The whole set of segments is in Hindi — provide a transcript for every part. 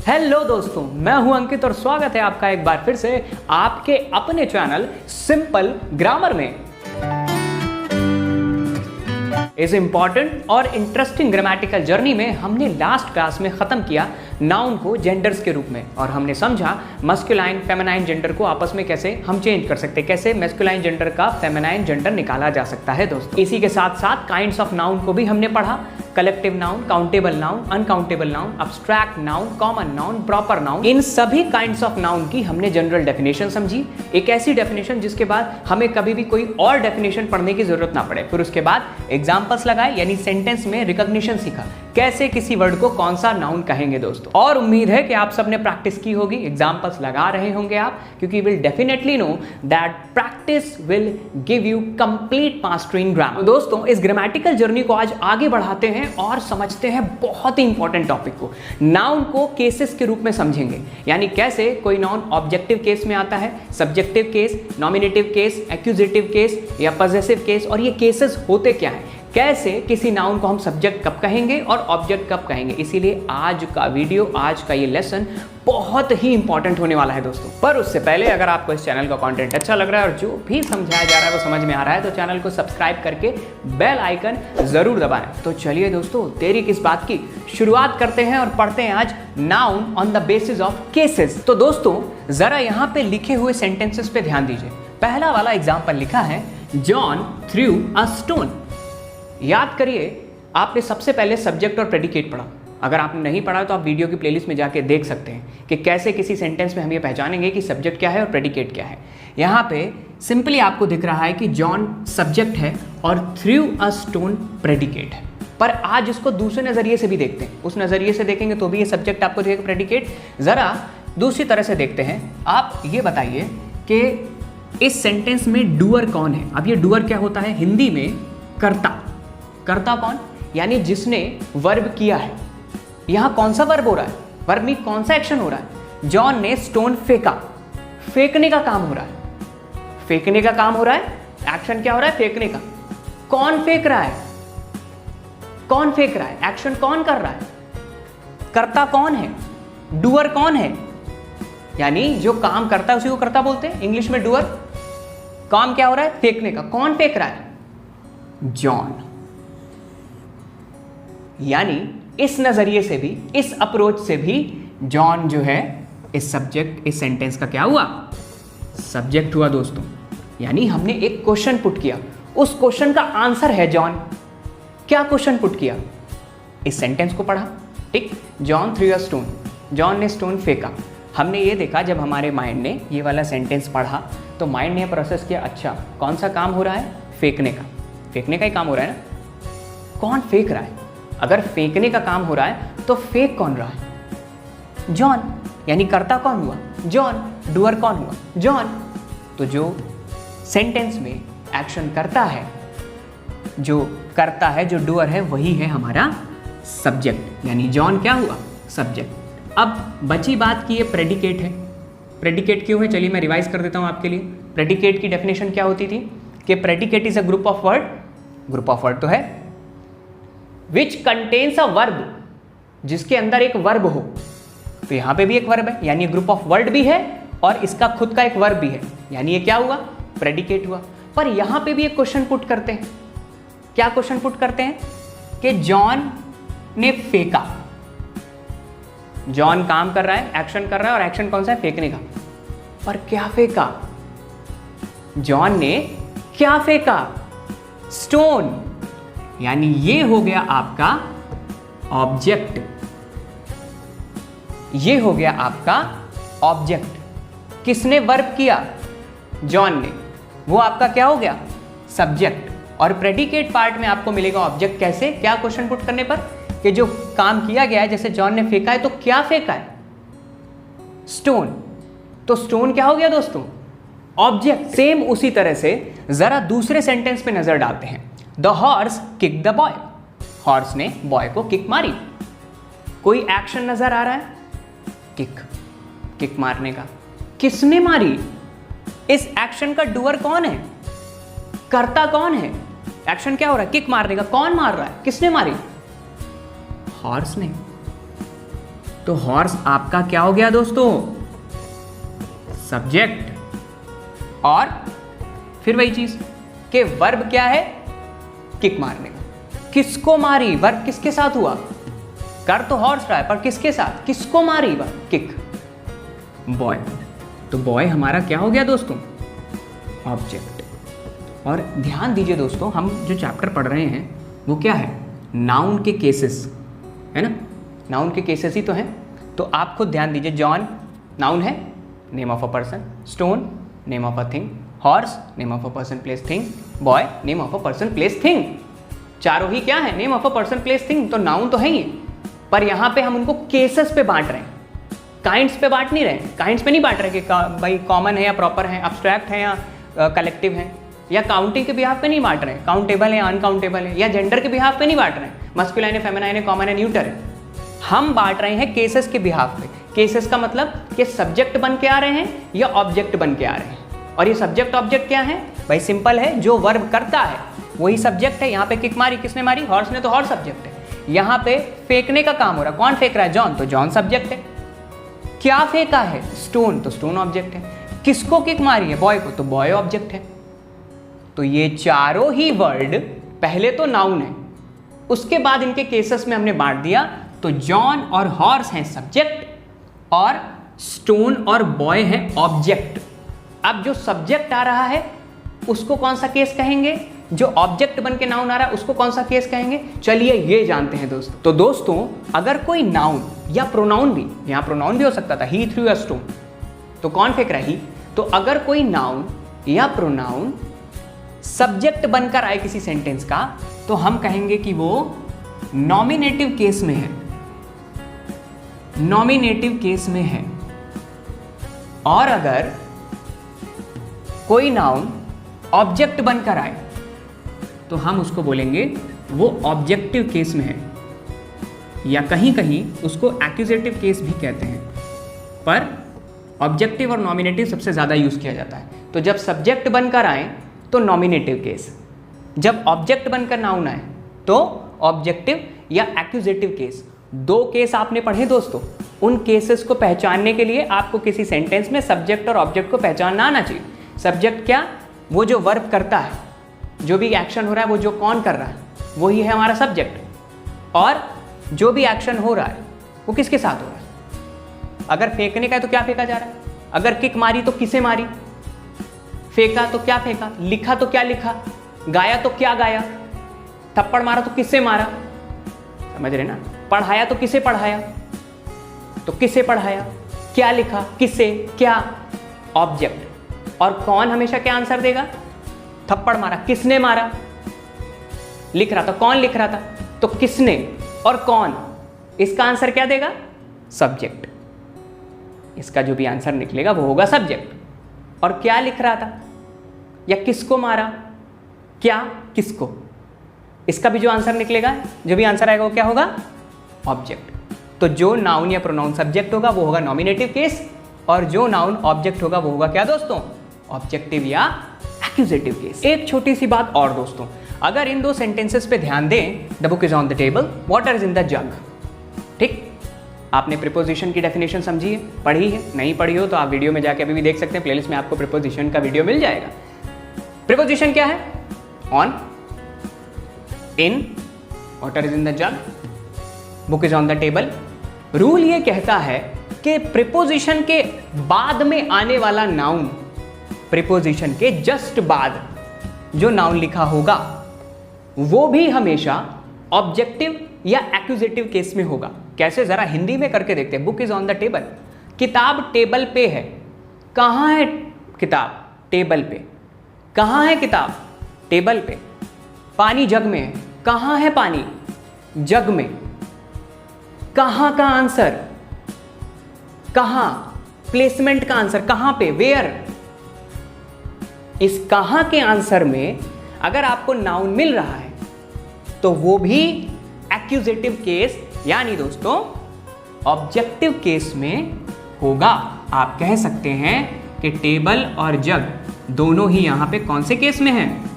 हेलो दोस्तों, मैं हूं अंकित और स्वागत है आपका एक बार फिर से आपके अपने चैनल सिंपल ग्रामर में। इस इंपॉर्टेंट और इंटरेस्टिंग ग्रामेटिकल जर्नी में हमने लास्ट क्लास में खत्म किया नाउन को जेंडर्स के रूप में और हमने समझा मस्कुलाइन फेमिनाइन जेंडर को आपस में कैसे हम चेंज कर सकते हैं, कैसे मस्कुलाइन जेंडर का फेमिनाइन जेंडर निकाला जा सकता है दोस्तों। इसी के साथ साथ काइंड्स ऑफ नाउन को भी हमने पढ़ा, collective noun, countable noun, uncountable noun, abstract noun, common noun, proper noun. इन सभी काइंड्स ऑफ नाउन की हमने जनरल डेफिनेशन समझी, एक ऐसी डेफिनेशन जिसके बाद हमें कभी भी कोई और डेफिनेशन पढ़ने की जरूरत ना पड़े। फिर उसके बाद एग्जांपल्स लगाए, यानी सेंटेंस में रिकॉग्निशन सीखा, कैसे किसी वर्ड को कौन सा नाउन कहेंगे दोस्तों। और उम्मीद है कि आप सबने प्रैक्टिस की होगी, एग्जांपल्स लगा रहे होंगे आप, क्योंकि will definitely know that practice will give you complete mastery in grammar. दोस्तों, इस ग्रामेटिकल जर्नी को आज आगे बढ़ाते हैं और समझते हैं बहुत ही इंपॉर्टेंट टॉपिक को। नाउन को केसेस के रूप में समझेंगे, यानी कैसे कोई नाउन ऑब्जेक्टिव केस में आता है, subjective case, nominative case, accusative case या पजेसिव केस, और ये केसेस होते क्या हैं, कैसे किसी नाउन को हम सब्जेक्ट कब कहेंगे और ऑब्जेक्ट कब कहेंगे। इसीलिए आज का वीडियो, आज का ये लेसन बहुत ही इंपॉर्टेंट होने वाला है दोस्तों। पर उससे पहले अगर आपको इस चैनल का कंटेंट अच्छा लग रहा है और जो भी समझाया जा रहा है वो समझ में आ रहा है, तो चैनल को सब्सक्राइब करके बेल आइकन जरूर दबाएं। तो चलिए दोस्तों, देरी किस बात की, शुरुआत करते हैं और पढ़ते हैं आज noun on the basis of cases. तो दोस्तों, जरा यहाँ पे लिखे हुए सेंटेंसेस पे ध्यान दीजिए। पहला वाला एग्जाम्पल लिखा है, जॉन थ्रू अ स्टोन। याद करिए, आपने सबसे पहले सब्जेक्ट और प्रेडिकेट पढ़ा। अगर आपने नहीं पढ़ा तो आप वीडियो की प्लेलिस्ट में जाके देख सकते हैं कि कैसे किसी सेंटेंस में हम ये पहचानेंगे कि सब्जेक्ट क्या है और प्रेडिकेट क्या है। यहाँ पे सिंपली आपको दिख रहा है कि जॉन सब्जेक्ट है और थ्रू अ स्टोन प्रेडिकेट है। पर आज इसको दूसरे नज़रिए से भी देखते हैं। उस नज़रिए से देखेंगे तो भी ये सब्जेक्ट आपको दिखेगा, प्रेडिकेट। ज़रा दूसरी तरह से देखते हैं। आप ये बताइए कि इस सेंटेंस में डूअर कौन है। अब ये डूअर क्या होता है, हिंदी में कर्ता। कर्ता कौन, यानी जिसने वर्ब किया है। यहां कौन सा वर्ब हो रहा है, वर्ब में कौन सा एक्शन हो रहा है। जॉन ने स्टोन फेंका, फेंकने का काम हो रहा है, फेंकने का काम हो रहा है। एक्शन क्या हो रहा है, फेंकने का। कौन फेंक रहा है, कौन फेंक रहा है, एक्शन कौन कर रहा है, कर्ता कौन है, डूअर कौन है। यानी जो काम करता है उसी को कर्ता बोलते हैं, इंग्लिश में डूअर। काम क्या हो रहा है, फेंकने का। कौन फेंक रहा है, जॉन। यानी इस नजरिए से भी, इस अप्रोच से भी जॉन जो है इस सब्जेक्ट, इस सेंटेंस का क्या हुआ, सब्जेक्ट हुआ दोस्तों। यानी हमने एक क्वेश्चन पुट किया, उस क्वेश्चन का आंसर है जॉन। क्या क्वेश्चन पुट किया, इस सेंटेंस को पढ़ा, ठीक। John through a stone, John ने स्टोन फेंका। हमने ये देखा, जब हमारे माइंड ने ये वाला सेंटेंस पढ़ा तो माइंड ने प्रोसेस किया, अच्छा कौन सा काम हो रहा है, फेंकने का। फेंकने का ही काम हो रहा है ना। कौन फेंक रहा है, अगर फेंकने का काम हो रहा है तो फेंक कौन रहा है, जॉन। यानी कर्ता कौन हुआ, जॉन। डूअर कौन हुआ, जॉन। तो जो सेंटेंस में एक्शन करता है, जो करता है, जो डूअर है, वही है हमारा सब्जेक्ट। यानी जॉन क्या हुआ, सब्जेक्ट। अब बची बात की ये प्रेडिकेट है। प्रेडिकेट क्यों है, चलिए मैं रिवाइज कर देता हूं आपके लिए। प्रेडिकेट की डेफिनेशन क्या होती थी कि predicate is a group of word, group of word तो है, विच कंटेन्स अ वर्ब, जिसके अंदर एक वर्ब हो। तो यहां पे भी एक वर्ब है, यानी ग्रुप ऑफ वर्ड भी है और इसका खुद का एक वर्ब भी है, यानी ये क्या हुआ, प्रेडिकेट हुआ। पर यहां पे भी एक क्वेश्चन पुट करते हैं। क्या क्वेश्चन पुट करते हैं कि जॉन ने फेंका। जॉन काम कर रहा है, एक्शन कर रहा है, और एक्शन कौन सा है, फेंकने का। पर क्या फेंका, जॉन ने क्या फेंका, स्टोन। यानी ये हो गया आपका ऑब्जेक्ट, ये हो गया आपका ऑब्जेक्ट। किसने वर्ब किया, जॉन ने, वो आपका क्या हो गया, सब्जेक्ट। और प्रेडिकेट पार्ट में आपको मिलेगा ऑब्जेक्ट। कैसे, क्या क्वेश्चन पुट करने पर, कि जो काम किया गया है, जैसे जॉन ने फेंका है, तो क्या फेंका है, स्टोन। तो स्टोन क्या हो गया दोस्तों, ऑब्जेक्ट। सेम उसी तरह से जरा दूसरे सेंटेंस पे नजर डालते हैं। The horse kick the boy, horse ने बॉय को किक मारी। कोई एक्शन नजर आ रहा है, किक, किक मारने का। किसने मारी, इस एक्शन का डूअर कौन है, कर्ता कौन है। एक्शन क्या हो रहा है, किक मारने का। कौन मार रहा है, किसने मारी, हॉर्स ने। तो हॉर्स आपका क्या हो गया दोस्तों? सब्जेक्ट। और फिर वही चीज कि वर्ब क्या है? किक मारने का। किसको मारी? वर्ब किसके साथ हुआ? कर तो हॉर्स रहा है पर किसके साथ? किसको मारी वर्ब? किक। बॉय। तो बॉय हमारा क्या हो गया दोस्तों? ऑब्जेक्ट। और ध्यान दीजिए दोस्तों, हम जो चैप्टर पढ़ रहे हैं वो क्या है? नाउन के केसेस, है ना? नाउन के केसेस ही तो हैं। तो आप खुद ध्यान दीजिए, जॉन नाउन है, name of a person. Stone name of a thing. Horse name of a person place thing. Boy name of a person place thing. चारों ही क्या है? Name of a person place thing. तो नाउन तो है ही, पर यहाँ पे हम उनको केसेस पे बांट रहे हैं, काइंड्स पे बांट नहीं रहे। काइंड्स पे नहीं बांट रहे कि भाई कॉमन है या प्रॉपर है, अब्स्ट्रैक्ट है या कलेक्टिव है, या काउंटिंग के बिहाफ पे नहीं बांट रहे हैं, काउंटेबल है या अनकाउंटेबल है, या जेंडर के बिहाफ पे नहीं बांट रहे हैं, मस्कुलाइन है, फेमिनाइन है, कॉमन है, न्यूटर है। हम बांट रहे हैं केसेस के बिहाफ पे। केसेस का मतलब कि सब्जेक्ट बन के आ रहे हैं या ऑब्जेक्ट बन के आ रहे हैं। और ये सब्जेक्ट ऑब्जेक्ट क्या है भाई? सिंपल है, जो वर्ब करता है वही सब्जेक्ट है। यहाँ पे किक मारी, किसने मारी? हॉर्स ने। तो हॉर्स सब्जेक्ट है। यहाँ पे फेंकने का काम हो रहा है, कौन फेंक रहा है? जॉन। तो जॉन सब्जेक्ट है। क्या फेंका है? स्टोन। तो स्टोन ऑब्जेक्ट है। किसको किक मारी है? बॉय को। तो बॉय ऑब्जेक्ट है। तो ये चारों ही वर्ड पहले तो नाउन है, उसके बाद इनके केसेस में हमने बांट दिया। तो जॉन और हॉर्स हैं सब्जेक्ट और स्टोन और बॉय हैं ऑब्जेक्ट। अब जो सब्जेक्ट आ रहा है उसको कौन सा केस कहेंगे? जो ऑब्जेक्ट बन के नाउन आ रहा है उसको कौन सा केस कहेंगे? चलिए ये जानते हैं दोस्तों। तो दोस्तों, अगर कोई नाउन या प्रोनाउन भी, यहां प्रोनाउन भी हो सकता था, ही थ्रू अ स्टोन, तो कौन फेंक रहा है? ही। तो अगर कोई नाउन या प्रोनाउन सब्जेक्ट बनकर आए किसी सेंटेंस का, तो हम कहेंगे कि वो नॉमिनेटिव केस में है। नॉमिनेटिव केस में है। और अगर कोई नाउन ऑब्जेक्ट बनकर आए तो हम उसको बोलेंगे वो ऑब्जेक्टिव केस में है, या कहीं कहीं उसको एक्यूजेटिव केस भी कहते हैं। पर ऑब्जेक्टिव और नॉमिनेटिव सबसे ज़्यादा यूज़ किया जाता है। तो जब सब्जेक्ट बनकर आए तो नॉमिनेटिव केस, जब ऑब्जेक्ट बनकर नाउन आए तो ऑब्जेक्टिव या एक्यूजेटिव केस। दो केस आपने पढ़े दोस्तों। उन केसेस को पहचानने के लिए आपको किसी सेंटेंस में सब्जेक्ट और ऑब्जेक्ट को पहचानना आना चाहिए। सब्जेक्ट क्या? वो जो वर्ब करता है, जो भी एक्शन हो रहा है, वो जो कौन कर रहा है, वही है हमारा सब्जेक्ट। और जो भी एक्शन हो रहा है वो किसके साथ हो रहा है? अगर फेंकने का है तो क्या फेंका जा रहा है? अगर किक मारी तो किसे मारी? फेंका तो क्या फेंका? लिखा तो क्या लिखा? गाया तो क्या गाया? थप्पड़ मारा तो किससे मारा? समझ रहे ना? पढ़ाया तो किसे पढ़ाया? तो किसे पढ़ाया? क्या लिखा? किसे? क्या? ऑब्जेक्ट। और कौन हमेशा क्या आंसर देगा? थप्पड़ मारा। किसने मारा? लिख रहा था। कौन लिख रहा था? तो किसने और कौन, इसका आंसर क्या देगा? सब्जेक्ट। इसका जो भी आंसर निकलेगा वो होगा सब्जेक्ट। और क्या लिख रहा था या किसको मारा? क्या, किसको, इसका भी जो आंसर निकलेगा, जो भी आंसर आएगा वो क्या होगा? ऑब्जेक्ट। तो जो नाउन या प्रोनाउन सब्जेक्ट होगा वो होगा नॉमिनेटिव केस, और जो नाउन ऑब्जेक्ट होगा वो होगा क्या दोस्तों? ऑब्जेक्टिव या एक्यूजेटिव केस। एक छोटी सी बात और दोस्तों, अगर इन दो सेंटेंसेस पे ध्यान दें, the book is on the table, water is in the जग। ठीक, आपने प्रीपोजिशन की डेफिनेशन समझी है, पढ़ी है? नहीं पढ़ी हो तो आप वीडियो में जाके अभी भी देख सकते हैं, प्लेलिस्ट में आपको प्रीपोजिशन का वीडियो मिल जाएगा। प्रीपोजिशन क्या है? On, in, water is in the jug, book is on the table. Rule ये कहता है कि प्रीपोजिशन के बाद में आने वाला नाउन, प्रीपोजिशन के जस्ट बाद जो नाउन लिखा होगा वो भी हमेशा ऑब्जेक्टिव या एक्यूजेटिव केस में होगा। कैसे? जरा हिंदी में करके देखते हैं। Book is on the table, किताब टेबल पे है। कहाँ है किताब? टेबल पे। कहाँ है किताब? टेबल पे। पानी जग में है। कहाँ है पानी? जग में। कहाँ का आंसर? कहाँ, प्लेसमेंट का आंसर कहाँ पे? वेयर। इस कहाँ के आंसर में अगर आपको नाउन मिल रहा है तो वो भी एक्यूजेटिव केस यानी दोस्तों ऑब्जेक्टिव केस में होगा। आप कह सकते हैं कि टेबल और जग दोनों ही यहां पे कौन से केस में हैं?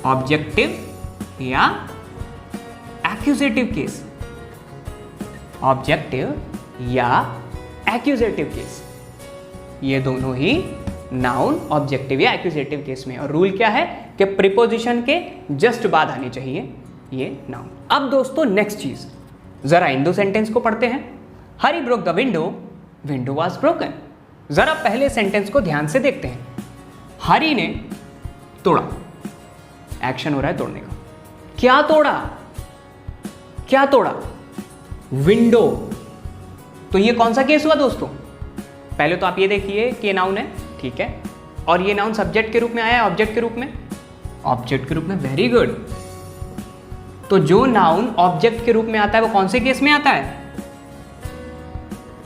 ऑब्जेक्टिव या एक्यूजेटिव केस। ऑब्जेक्टिव या एक्यूजेटिव केस। ये दोनों ही नाउन ऑब्जेक्टिव या एक्यूजेटिव केस में। और रूल क्या है कि प्रीपोजिशन के जस्ट बाद आनी चाहिए ये नाउन। अब दोस्तों नेक्स्ट चीज, जरा इन दो सेंटेंस को पढ़ते हैं। Hari broke the window, window was broken. जरा पहले सेंटेंस को ध्यान से देखते हैं। हरी ने तोड़ा, एक्शन हो रहा है तोड़ने का। क्या तोड़ा? क्या तोड़ा? विंडो। तो ये कौन सा केस हुआ दोस्तों? पहले तो आप ये देखिए कि ये नाउन है, ठीक है, और ये नाउन सब्जेक्ट के रूप में आया है, ऑब्जेक्ट के रूप में? ऑब्जेक्ट के रूप में, वेरी गुड। तो जो नाउन ऑब्जेक्ट के रूप में आता है वो कौन से केस में आता है?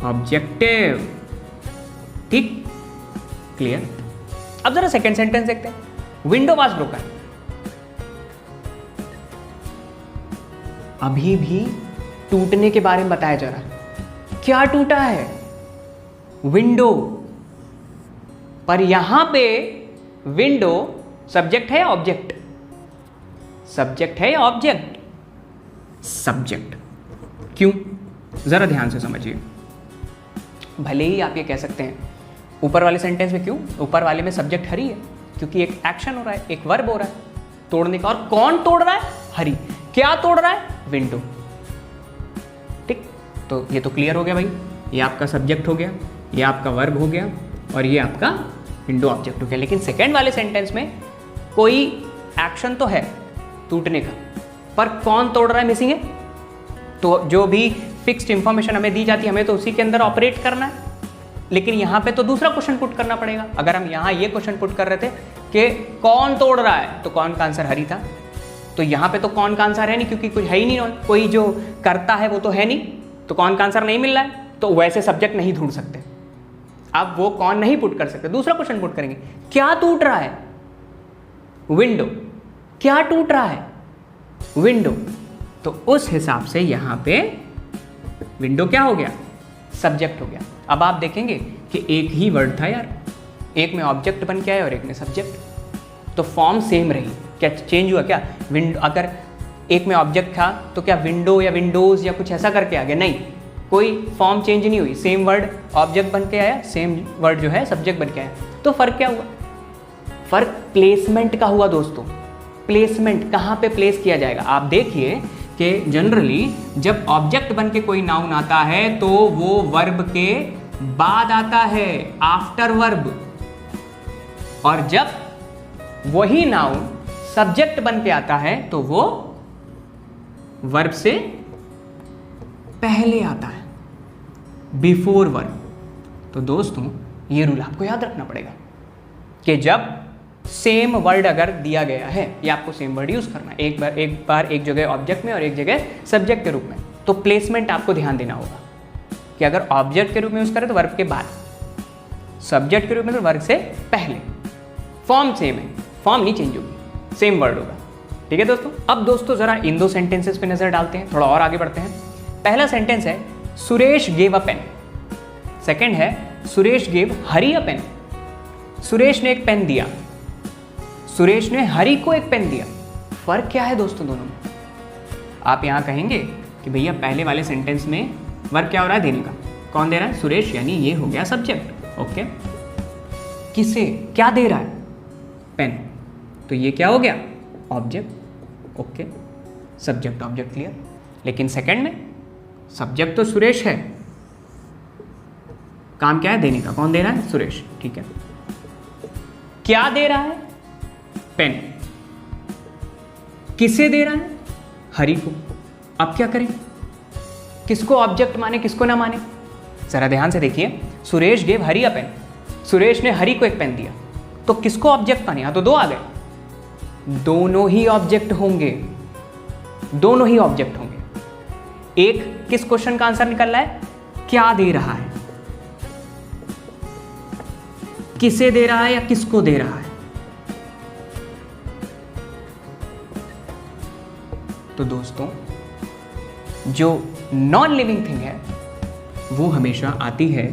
ऑब्जेक्टिव। ठीक, क्लियर। अब जरा सेकंड सेंटेंस देखते हैं। Window was broken. अभी भी टूटने के बारे में बताया जा रहा है। क्या टूटा है? विंडो। पर यहां पे विंडो सब्जेक्ट है या ऑब्जेक्ट? सब्जेक्ट है या ऑब्जेक्ट? सब्जेक्ट। क्यों? जरा ध्यान से समझिए। भले ही आप ये कह सकते हैं ऊपर वाले सेंटेंस में, क्यों? ऊपर वाले में सब्जेक्ट हरी है क्योंकि एक एक्शन हो रहा है, एक वर्ब हो रहा है तोड़ने का। और कौन तोड़ रहा है? हरी। क्या तोड़ रहा है? विंडो। ठीक, तो ये तो क्लियर हो गया भाई। ये आपका सब्जेक्ट हो गया, ये आपका वर्ब हो गया, और ये आपका विंडो ऑब्जेक्ट हो गया। लेकिन सेकेंड वाले सेंटेंस में कोई एक्शन तो है टूटने का, पर कौन तोड़ रहा है मिसिंग है। तो जो भी फिक्स्ड इंफॉर्मेशन हमें दी जाती है हमें तो उसी के अंदर ऑपरेट करना है। लेकिन यहाँ पे तो दूसरा क्वेश्चन पुट करना पड़ेगा। अगर हम यहाँ ये क्वेश्चन पुट कर रहे थे कि कौन तोड़ रहा है, तो कौन का आंसर हरी था। तो यहाँ पे तो कौन का आंसर है नहीं, क्योंकि कुछ है ही नहीं, कोई जो करता है वो तो है नहीं, तो कौन का आंसर नहीं मिल रहा है। तो वैसे सब्जेक्ट नहीं ढूंढ सकते, अब वो कौन नहीं पुट कर सकते, दूसरा क्वेश्चन पुट करेंगे। क्या टूट रहा है? विंडो। क्या टूट रहा है? विंडो। तो उस हिसाब से यहां पे विंडो क्या हो गया? सब्जेक्ट हो गया। अब आप देखेंगे कि एक ही वर्ड था यार, एक में ऑब्जेक्ट बन के आया और एक में सब्जेक्ट, तो फॉर्म सेम रही। क्या चेंज हुआ क्या? विंडो, अगर एक में ऑब्जेक्ट था तो क्या विंडो या विंडोज या कुछ ऐसा करके आ गया? नहीं, कोई फॉर्म चेंज नहीं हुई। सेम वर्ड ऑब्जेक्ट बन के आया, सेम वर्ड जो है सब्जेक्ट बन के आया। तो फर्क क्या हुआ? फर्क प्लेसमेंट का हुआ दोस्तों। प्लेसमेंट कहाँ पे प्लेस किया जाएगा? आप देखिए कि जनरली जब ऑब्जेक्ट बन के कोई नाउन आता है तो वो वर्ब के बाद आता है, आफ्टर वर्ब। और जब वही नाउन सब्जेक्ट बन के आता है तो वो वर्ब से पहले आता है, बिफोर वर्ब। तो दोस्तों ये रूल आपको याद रखना पड़ेगा कि जब सेम वर्ड अगर दिया गया है, या आपको सेम वर्ड यूज करना है, एक बार एक जगह ऑब्जेक्ट में और एक जगह सब्जेक्ट के रूप में, तो प्लेसमेंट आपको ध्यान देना होगा कि अगर ऑब्जेक्ट के रूप में यूज करें तो वर्ब के बाद, सब्जेक्ट के रूप में तो वर्ब से पहले। फॉर्म सेम है, फॉर्म नहीं चेंज होगी, सेम वर्ड होगा। ठीक है दोस्तों। अब दोस्तों जरा इन दो सेंटेंसेस पे नजर डालते हैं, थोड़ा और आगे बढ़ते हैं। पहला सेंटेंस है Suresh gave a pen. Second है Suresh gave Hari a pen. Suresh ने एक पेन दिया, सुरेश ने हरी को एक पेन दिया। फर्क क्या है दोस्तों दोनों में? आप यहां कहेंगे कि भैया पहले वाले सेंटेंस में वर्ब क्या हो रहा है? देने का। कौन दे रहा है? सुरेश, यानी ये हो गया सब्जेक्ट। ओके, किसे क्या दे रहा है? पेन। तो ये क्या हो गया? Object. Okay, subject object clear. लेकिन सेकंड में सब्जेक्ट तो सुरेश है, काम क्या है? देने का। कौन दे रहा है? सुरेश। ठीक है, क्या दे रहा है? पेन। किसे दे रहा है? हरी को। अब क्या करें? किसको ऑब्जेक्ट माने, किसको ना माने? जरा ध्यान से देखिए। Suresh gave Hari a pen, Suresh ने हरी को एक पेन दिया, तो किसको ऑब्जेक्ट माने? यहां तो दो आ गए, दोनों ही ऑब्जेक्ट होंगे, दोनों ही ऑब्जेक्ट होंगे। एक किस क्वेश्चन का आंसर निकल रहा है? क्या दे रहा है, किसे दे रहा है या किसको दे रहा है? तो दोस्तों जो नॉन लिविंग थिंग है वो हमेशा आती है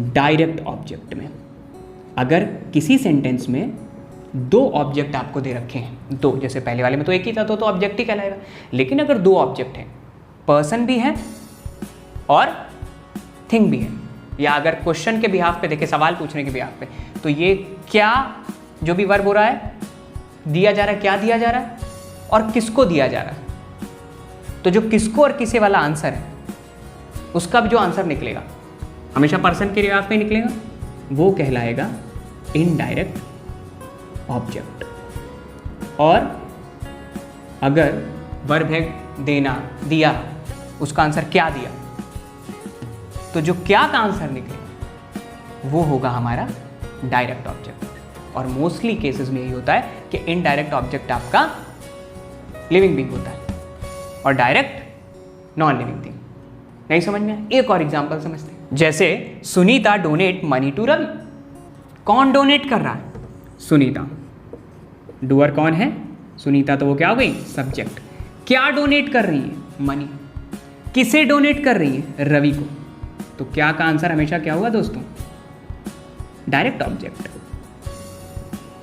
डायरेक्ट ऑब्जेक्ट में। अगर किसी सेंटेंस में दो ऑब्जेक्ट आपको दे रखे हैं, दो, जैसे पहले वाले में तो एक ही था तो ऑब्जेक्ट ही कहलाएगा। लेकिन अगर दो ऑब्जेक्ट हैं, पर्सन भी है और थिंग भी है, या अगर क्वेश्चन के बिहाफ पे देखें, सवाल पूछने के बिहाफ पे, तो ये क्या जो भी वर्ब हो रहा है दिया जा रहा है, क्या दिया जा रहा है और किसको दिया जा रहा है। तो जो किसको और किसे वाला आंसर है उसका जो आंसर निकलेगा हमेशा पर्सन के बिहाफ पे निकलेगा, वो कहलाएगा इनडायरेक्ट ऑब्जेक्ट। और अगर वर्ब है देना, दिया, उसका आंसर क्या दिया, तो जो क्या का आंसर निकलेगा वो होगा हमारा डायरेक्ट ऑब्जेक्ट। और मोस्टली केसेस में यही होता है कि इनडायरेक्ट ऑब्जेक्ट आपका लिविंग बीइंग होता है और डायरेक्ट नॉन लिविंग थिंग। नहीं समझ में आया? एक और एग्जांपल समझते हैं। जैसे Sunita donate money to Ravi. कौन डोनेट कर रहा है? सुनीता। डूअर कौन है? सुनीता, तो वो क्या हो गई? सब्जेक्ट। क्या डोनेट कर रही है? मनी। किसे डोनेट कर रही है? रवि को। तो क्या का आंसर हमेशा क्या होगा दोस्तों? Direct object.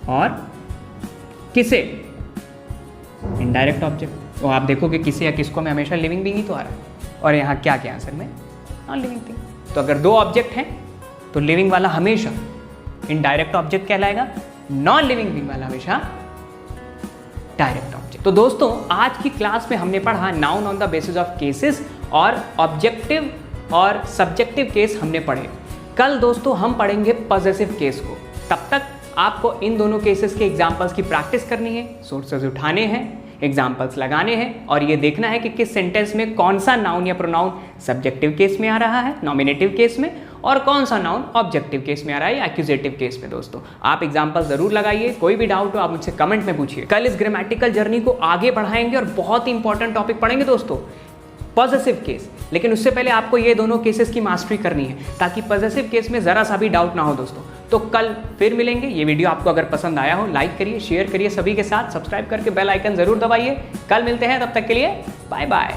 और किसे? Indirect object. तो आप देखो कि किसे या किसको में हमेशा लिविंग बीइंग ही तो आ रहा है, और यहाँ क्या क्या आंसर में? Non living thing. तो अगर दो ऑब्जेक्ट हैं तो लिविंग वाला हमेशा इनडायरेक्ट ऑब्जेक्ट कहलाएगा, नॉन लिविंग बीइंग वाला हमेशा डायरेक्ट ऑब्जेक्ट। तो दोस्तों आज की क्लास में हमने पढ़ा noun on the basis of cases, और ऑब्जेक्टिव और सब्जेक्टिव केस हमने पढ़े। कल दोस्तों हम पढ़ेंगे पॉजेसिव केस को। तब तक आपको इन दोनों केसेस के एग्जाम्पल्स की प्रैक्टिस करनी है, सोर्सेज उठाने हैं, एग्जाम्पल्स लगाने हैं, और ये देखना है कि किस सेंटेंस में कौन सा नाउन या प्रोनाउन सब्जेक्टिव केस में आ रहा है, नॉमिनेटिव केस में, और कौन सा नाउन ऑब्जेक्टिव केस में आ रहा है या एक्यूजेटिव केस में। दोस्तों आप एग्जाम्पल जरूर लगाइए, कोई भी डाउट हो आप मुझसे कमेंट में पूछिए। कल इस ग्रामेटिकल जर्नी को आगे बढ़ाएंगे और बहुत ही इंपॉर्टेंट टॉपिक पढ़ेंगे दोस्तों, पॉजेसिव केस। लेकिन उससे पहले आपको ये दोनों केसेस की मास्टरी करनी है ताकि पॉजेसिव केस में जरा सा भी डाउट ना हो दोस्तों। तो कल फिर मिलेंगे। ये वीडियो आपको अगर पसंद आया हो लाइक करिए, शेयर करिए सभी के साथ, सब्सक्राइब करके बेल आइकन जरूर दबाइए। कल मिलते हैं, तब तक के लिए बाय बाय।